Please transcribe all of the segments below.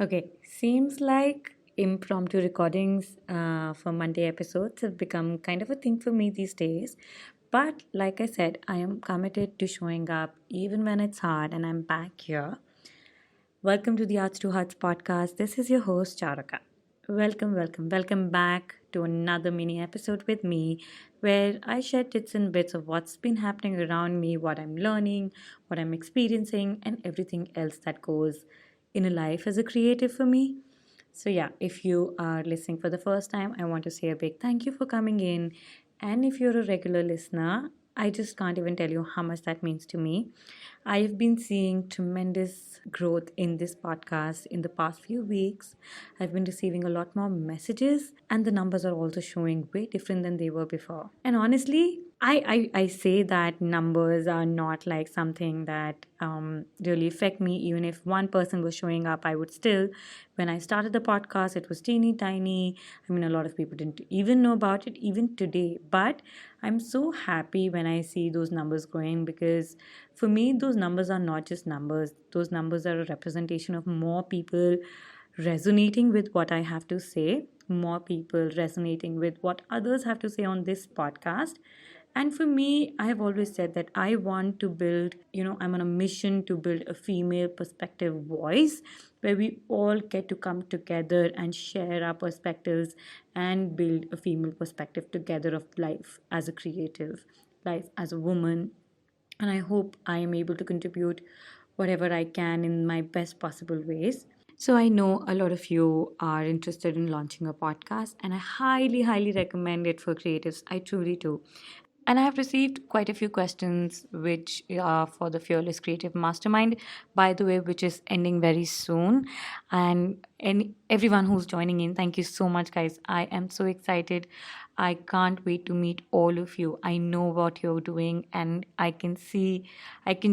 Okay, seems like impromptu recordings for Monday episodes have become kind of a thing for me these days. But like I said, I am committed to showing up even when it's hard, and I'm back here. Welcome to the Arts to Hearts podcast. This is your host, Charaka. Welcome back to another mini episode with me where I share bits and bits of what's been happening around me, what I'm learning, what I'm experiencing, and everything else that goes in a life as a creative for me. So, yeah, if you are listening for the first time, I want to say a big thank you for coming in. And if you're a regular listener, I just can't even tell you how much that means to me. I've been seeing tremendous growth in this podcast in the past few weeks. I've been receiving a lot more messages, and the numbers are also showing way different than they were before. And honestly, I say that numbers are not like something that really affect me. Even if one person was showing up, I would still, when I started the podcast, it was teeny tiny. I mean, a lot of people didn't even know about it even today. But I'm so happy when I see those numbers growing because for me, those numbers are not just numbers. Those numbers are a representation of more people resonating with what I have to say, more people resonating with what others have to say on this podcast. And for me, I have always said that I want to build, I'm on a mission to build a female perspective voice where we all get to come together and share our perspectives and build a female perspective together of life as a creative, life as a woman. And I hope I am able to contribute whatever I can in my best possible ways. So, I know a lot of you are interested in launching a podcast, and I highly recommend it for creatives. I truly do. And I have received quite a few questions, which are for the Fearless Creative Mastermind, by the way, which is ending very soon. And everyone who's joining in, thank you so much, guys. I am so excited. I can't wait to meet all of you. I know what you're doing, and I can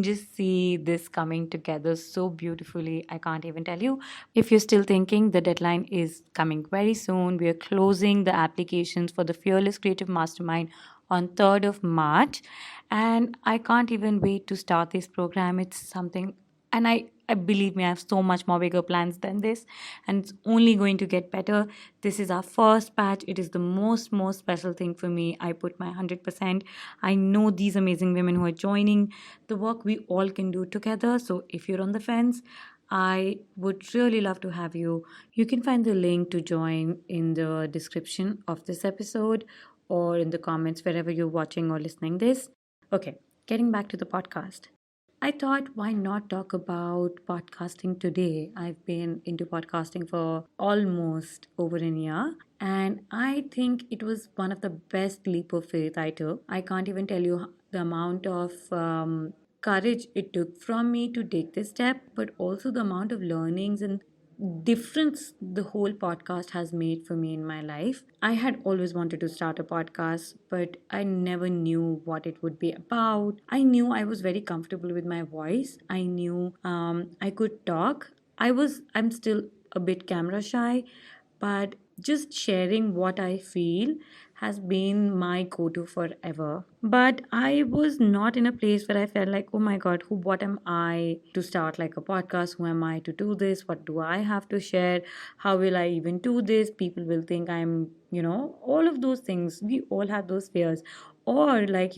just see this coming together so beautifully. I can't even tell you. If you're still thinking, the deadline is coming very soon. We are closing the applications for the Fearless Creative Mastermind on 3rd of March, and I can't even wait to start this program. It's something, and I believe me, I have so much more bigger plans than this, and it's only going to get better. This is our first batch. It is the most special thing for me. I put my 100%. I know these amazing women who are joining the work we all can do together. So if you're on the fence, I would really love to have you. You can find the link to join in the description of this episode or in the comments wherever you're watching or listening this. Okay, getting back to the podcast. I thought, why not talk about podcasting today? I've been into podcasting for almost over a year, and I think it was one of the best leap of faith I took. I can't even tell you the amount of courage it took from me to take this step, but also the amount of learnings and difference the whole podcast has made for me in my life. I had always wanted to start a podcast, but I never knew what it would be about. I knew I was very comfortable with my voice. I knew I could talk. I'm still a bit camera shy, but just sharing what I feel has been my go-to forever. But I was not in a place where I felt like, oh my god, what am I to start like a podcast? Who am I to do this? What do I have to share? How will I even do this? People will think I'm, all of those things. We all have those fears. Or like,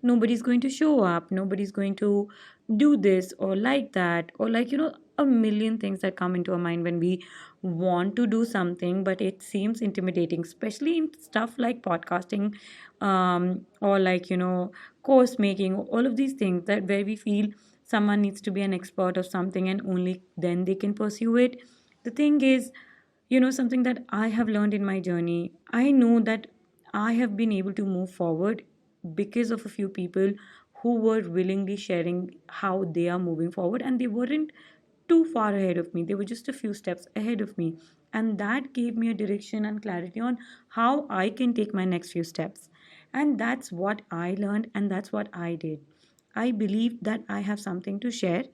nobody's going to show up, nobody's going to do this or like that, or like, a million things that come into our mind when we want to do something, but it seems intimidating, especially in stuff like podcasting, or like, course making, all of these things that where we feel someone needs to be an expert of something and only then they can pursue it. The thing is, something that I have learned in my journey, I know that I have been able to move forward because of a few people who were willingly sharing how they are moving forward, and they weren't too far ahead of me. They were just a few steps ahead of me. And that gave me a direction and clarity on how I can take my next few steps. And that's what I learned, and that's what I did. I believe that I have something to share.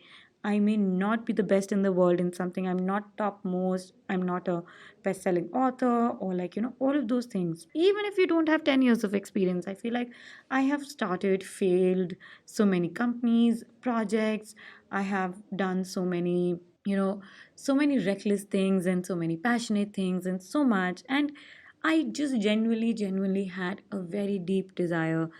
I may not be the best in the world in something. I'm not topmost. I'm not a best selling author or like, all of those things. Even if you don't have 10 years of experience, I feel like I have started, failed so many companies, projects. I have done so many you know, so many reckless things and so many passionate things and so much. And I just genuinely had a very deep desire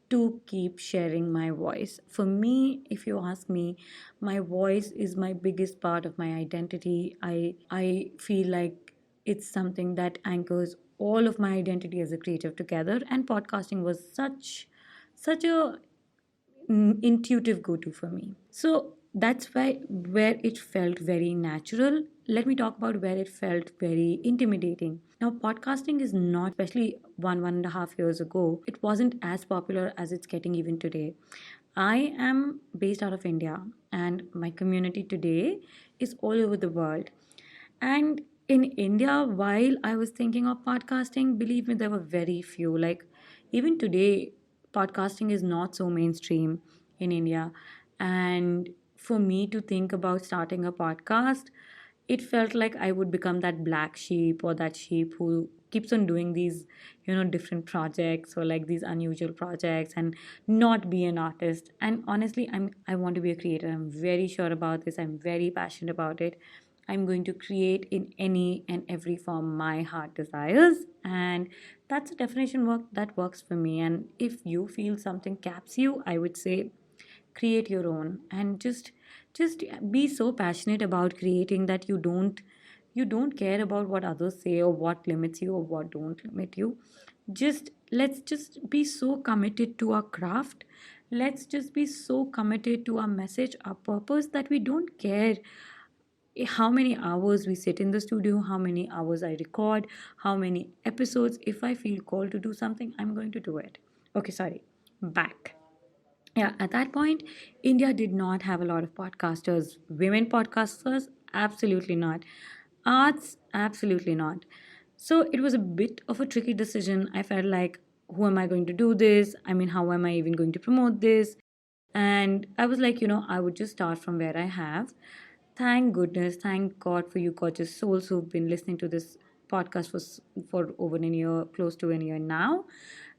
to keep sharing my voice. For me, if you ask me, my voice is my biggest part of my identity. I feel like it's something that anchors all of my identity as a creative together, and podcasting was such a intuitive go-to for me. So that's why where it felt very natural. Let me talk about where it felt very intimidating. Now, podcasting is not, especially 1.5 years ago, it wasn't as popular as it's getting even today. I am based out of India, and my community today is all over the world. And in India, while I was thinking of podcasting, believe me, there were very few. Like, even today, podcasting is not so mainstream in India. And for me to think about starting a podcast, it felt like I would become that black sheep or that sheep who keeps on doing these, different projects or like these unusual projects and not be an artist. And honestly, I want to be a creator. I'm very sure about this. I'm very passionate about it. I'm going to create in any and every form my heart desires. And that's a definition work that works for me. And if you feel something caps you, I would say create your own, and just be so passionate about creating that you don't care about what others say or what limits you or what don't limit you. Just let's just be so committed to our craft. Let's just be so committed to our message, our purpose, that we don't care how many hours we sit in the studio, how many hours I record, how many episodes. If I feel called to do something, I'm going to do it. Okay, sorry. Back. Yeah, at that point, India did not have a lot of podcasters. Women podcasters, absolutely not. Arts, absolutely not. So it was a bit of a tricky decision. I felt like, who am I going to do this? I mean, how am I even going to promote this? And I was like, I would just start from where I have. Thank goodness, thank God for you gorgeous souls who've been listening to this podcast for over a year, close to a year now.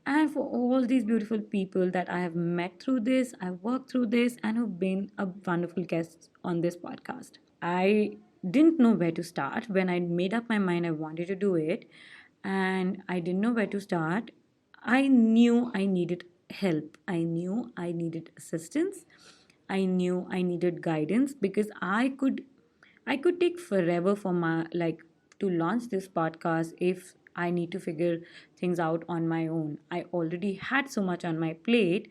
And for all these beautiful people that I have met through this, I've worked through this, and who've been a wonderful guest on this podcast. I didn't know where to start. When I made up my mind I wanted to do it, and I didn't know where to start, I knew I needed help. I knew I needed assistance. I knew I needed guidance, because I could take forever for my like to launch this podcast if I need to figure things out on my own. I already had so much on my plate.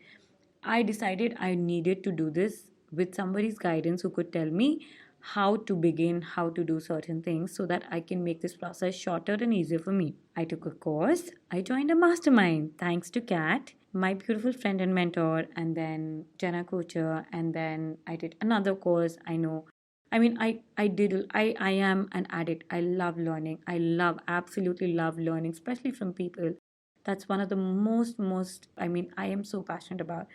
I decided I needed to do this with somebody's guidance who could tell me how to begin, how to do certain things so that I can make this process shorter and easier for me. I took a course, I joined a mastermind thanks to Kat, my beautiful friend and mentor, and then Jenna Kocher, and then I did another course. I am an addict. I love learning. Absolutely love learning, especially from people. That's one of the I am so passionate about,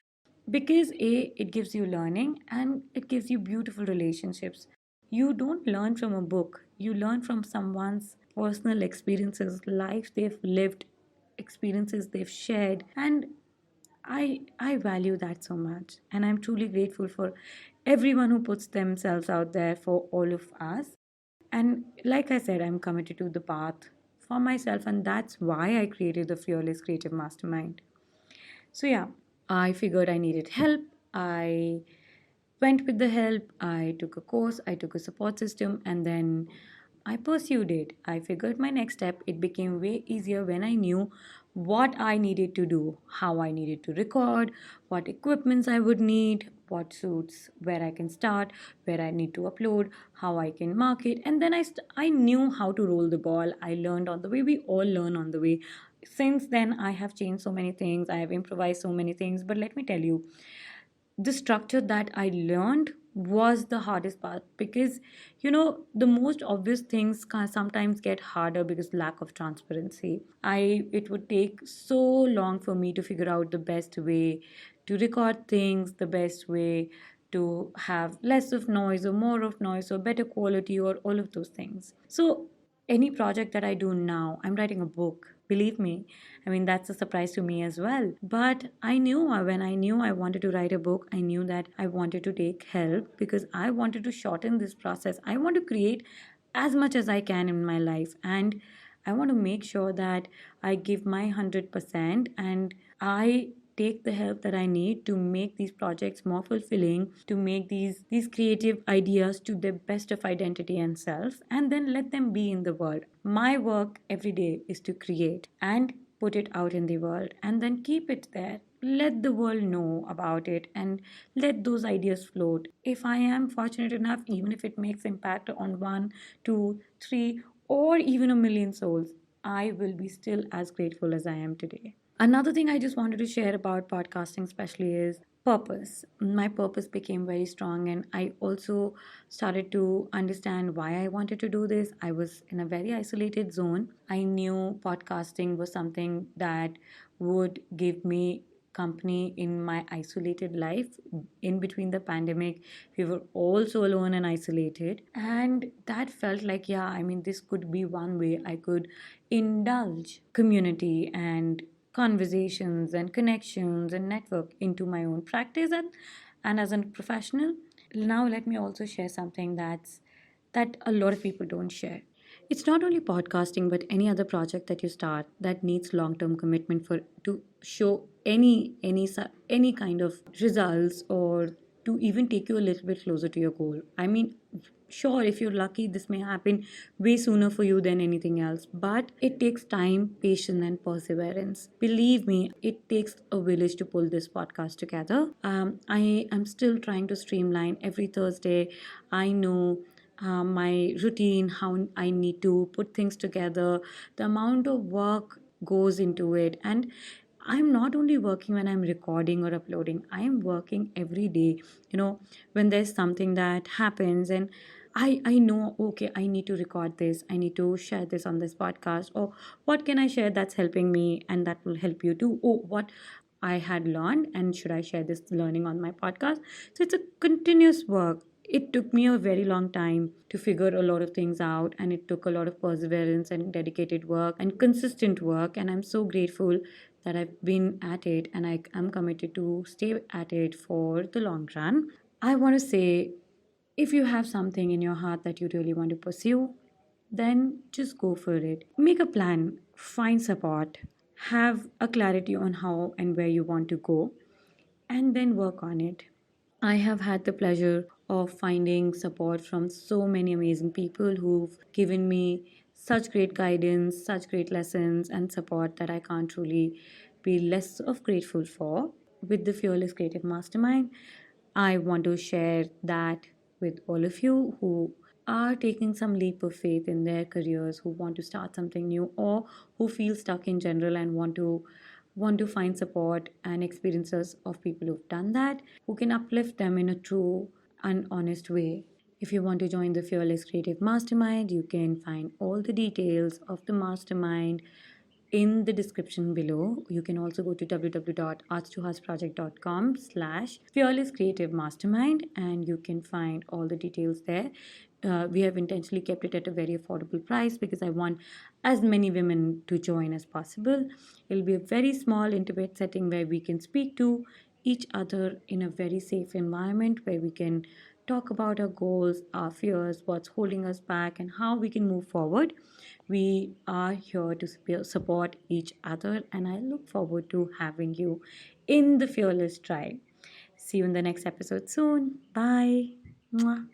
because it gives you learning and it gives you beautiful relationships. You don't learn from a book, you learn from someone's personal experiences, life they've lived, experiences they've shared. And I value that so much, and I'm truly grateful for everyone who puts themselves out there for all of us. And like I said, I'm committed to the path for myself, and that's why I created the Fearless Creative Mastermind. So yeah, I figured I needed help. I went with the help. I took a course, I took a support system, and then I pursued it. I figured my next step. It became way easier when I knew what I needed to do, how I needed to record, what equipments I would need, what suits, where I can start, where I need to upload, how I can market. And then I knew how to roll the ball. I learned on the way. We all learn on the way. Since then, I have changed so many things. I have improvised so many things. But let me tell you, the structure that I learned was the hardest part, because the most obvious things can sometimes get harder because lack of transparency. It would take so long for me to figure out the best way to record things, the best way to have less of noise or more of noise or better quality or all of those things. So any project that I do now, I'm writing a book. Believe me, I mean, that's a surprise to me as well. But I knew when I knew I wanted to write a book, I knew that I wanted to take help because I wanted to shorten this process. I want to create as much as I can in my life. And I want to make sure that I give my 100% and I take the help that I need to make these projects more fulfilling, to make these creative ideas to the best of identity and self, and then let them be in the world. My work every day is to create and put it out in the world and then keep it there. Let the world know about it and let those ideas float. If I am fortunate enough, even if it makes impact on one, two, three, or even a million souls, I will be still as grateful as I am today. Another thing I just wanted to share about podcasting, especially, is purpose. My purpose became very strong, and I also started to understand why I wanted to do this. I was in a very isolated zone. I knew podcasting was something that would give me company in my isolated life. In between the pandemic, we were all so alone and isolated, and that felt like, yeah, I mean, this could be one way I could indulge community and conversations and connections and network into my own practice, and as a professional. Now let me also share something that a lot of people don't share. It's not only podcasting, but any other project that you start that needs long-term commitment for to show any kind of results, or to even take you a little bit closer to your goal. I mean, sure, if you're lucky, this may happen way sooner for you than anything else, but it takes time, patience, and perseverance. Believe me, it takes a village to pull this podcast together. I am still trying to streamline every Thursday. I know my routine, how I need to put things together, the amount of work goes into it. And I'm not only working when I'm recording or uploading, I am working every day. When there's something that happens and I know, okay, I need to record this, I need to share this on this podcast, or what can I share that's helping me and that will help you too? Oh, what I had learned, and should I share this learning on my podcast? So it's a continuous work. It took me a very long time to figure a lot of things out, and it took a lot of perseverance and dedicated work and consistent work. And I'm so grateful that I've been at it, and I am committed to stay at it for the long run. I want to say, if you have something in your heart that you really want to pursue, then just go for it. Make a plan, find support, have a clarity on how and where you want to go, and then work on it. I have had the pleasure of finding support from so many amazing people who've given me such great guidance, such great lessons, and support that I can't truly be less of grateful for. With the Fearless Creative Mastermind, I want to share that with all of you who are taking some leap of faith in their careers, who want to start something new, or who feel stuck in general and want to find support and experiences of people who've done that, who can uplift them in a true and honest way. If you want to join the Fearless Creative Mastermind, you can find all the details of the mastermind in the description below. You can also go to www.arts2heartsproject.com/fearless creative mastermind, and you can find all the details there. We have intentionally kept it at a very affordable price because I want as many women to join as possible. It'll be a very small, intimate setting where we can speak to each other in a very safe environment, where we can talk about our goals, our fears, what's holding us back, and how we can move forward. We are here to support each other, and I look forward to having you in the Fearless Tribe. See you in the next episode soon. Bye. Mwah.